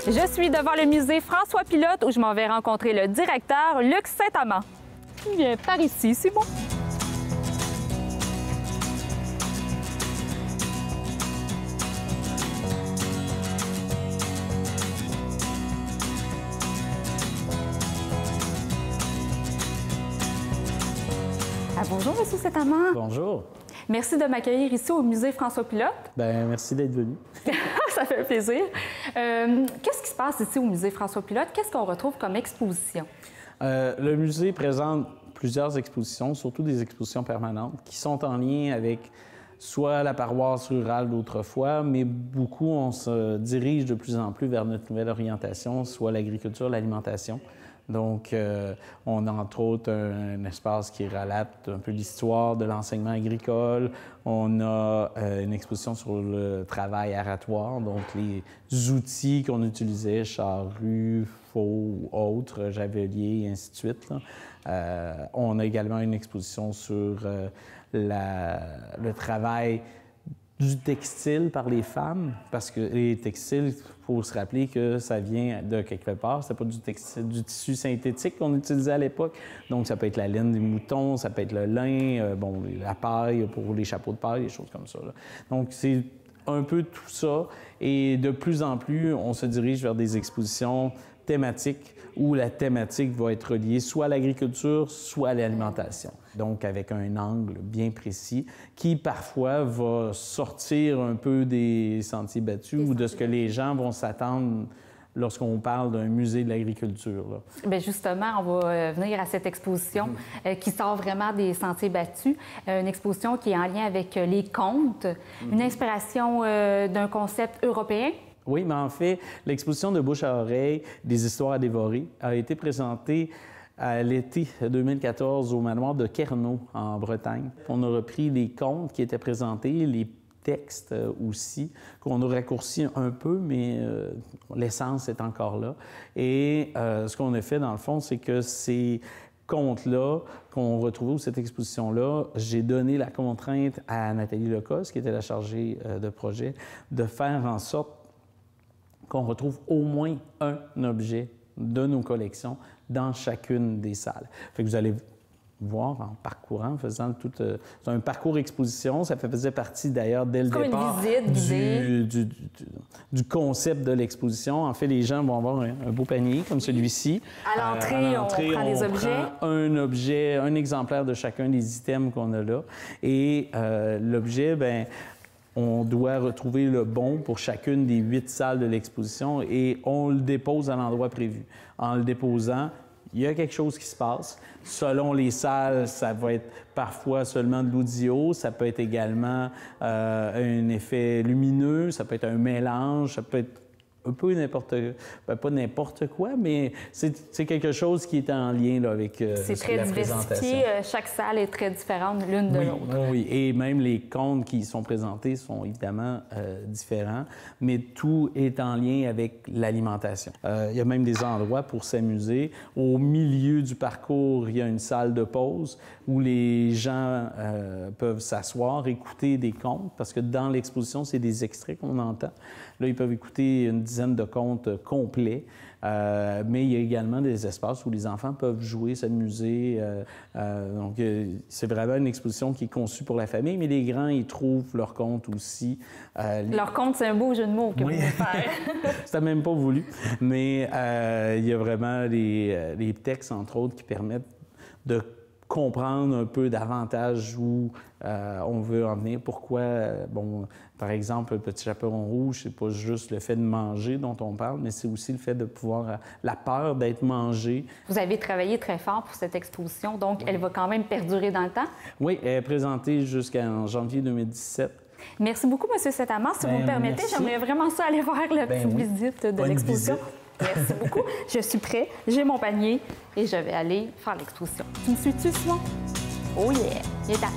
Je suis devant le musée François Pilote où je m'en vais rencontrer le directeur Luc Saint-Amand. Il vient par ici, c'est bon. Bonjour, M. Saint-Amand. Bonjour. Merci de m'accueillir ici au musée François Pilote. Bien, merci d'être venu. Ça fait plaisir. Qu'est-ce qui se passe ici au musée François Pilote? Qu'est-ce qu'on retrouve comme exposition? Le musée présente plusieurs expositions, surtout des expositions permanentes, qui sont en lien avec soit la paroisse rurale d'autrefois, mais beaucoup, on se dirige de plus en plus vers notre nouvelle orientation, soit l'agriculture, l'alimentation. Donc, on a entre autres un espace qui relate un peu l'histoire de l'enseignement agricole. On a une exposition sur le travail aratoire, donc les outils qu'on utilisait, charrues, faux ou autres, javeliers, et ainsi de suite. On a également une exposition sur le travail du textile par les femmes, parce que les textiles, il faut se rappeler que ça vient de quelque part. C'est pas du textile, du tissu synthétique qu'on utilisait à l'époque. Donc, ça peut être la laine des moutons, ça peut être le lin, la paille pour les chapeaux de paille, des choses comme ça, là. Donc, c'est un peu tout ça. Et de plus en plus, on se dirige vers des expositions thématiques où la thématique va être reliée soit à l'agriculture, soit à l'alimentation. Donc, avec un angle bien précis qui, parfois, va sortir un peu des sentiers battus ou de ce que les gens vont s'attendre lorsqu'on parle d'un musée de l'agriculture. Bien, justement, on va venir à cette exposition qui sort vraiment des sentiers battus. Une exposition qui est en lien avec les contes, une inspiration d'un concept européen. Oui, mais en fait, l'exposition de bouche à oreille, des histoires à dévorer, a été présentée à l'été 2014 au manoir de Kerno, en Bretagne. On a repris les contes qui étaient présentés, les textes aussi, qu'on a raccourci un peu, mais l'essence est encore là. Et ce qu'on a fait, dans le fond, c'est que ces contes-là qu'on retrouvait ou cette exposition-là, j'ai donné la contrainte à Nathalie Lecosse, qui était la chargée de projet, de faire en sorte qu'on retrouve au moins un objet de nos collections dans chacune des salles. Fait que vous allez voir en parcourant, en faisant tout un parcours exposition. Ça faisait partie d'ailleurs dès le départ du concept de l'exposition. En fait, les gens vont avoir un beau panier comme celui-ci. À l'entrée, on prend des objets. Un objet, un exemplaire de chacun des items qu'on a là. Et l'objet, bien, on doit retrouver le bon pour chacune des 8 salles de l'exposition et on le dépose à l'endroit prévu. En le déposant, il y a quelque chose qui se passe. Selon les salles, ça va être parfois seulement de l'audio, ça peut être également un effet lumineux, ça peut être un mélange, ça peut être un peu n'importe... Ben, pas n'importe quoi, mais c'est quelque chose qui est en lien là, avec la présentation. C'est très diversifié. Chaque salle est très différente l'une de l'autre. Oui, et même les contes qui sont présentés sont évidemment différents, mais tout est en lien avec l'alimentation. Il y a même des endroits pour s'amuser. Au milieu du parcours, il y a une salle de pause où les gens peuvent s'asseoir, écouter des contes, parce que dans l'exposition, c'est des extraits qu'on entend. Là, ils peuvent écouter une dizaine de contes complets, mais il y a également des espaces où les enfants peuvent jouer, s'amuser. Donc, c'est vraiment une exposition qui est conçue pour la famille, mais les grands, ils trouvent leurs contes aussi. Leur conte, c'est un beau jeu de mots que vous voulez faire. C'était même pas voulu, mais il y a vraiment les textes, entre autres, qui permettent de comprendre un peu davantage où on veut en venir, pourquoi, par exemple, le petit chaperon rouge, c'est pas juste le fait de manger dont on parle, mais c'est aussi le fait de pouvoir, la peur d'être mangé. Vous avez travaillé très fort pour cette exposition, donc elle va quand même perdurer dans le temps? Oui, elle est présentée jusqu'en janvier 2017. Merci beaucoup, M. Saint-Amand. Si vous me permettez, j'aimerais vraiment ça aller voir la petite visite de l'exposition. Merci beaucoup. Je suis prêt, j'ai mon panier et je vais aller faire l'exposition. Tu me suis-tu, Simon? Oh yeah! Il est temps.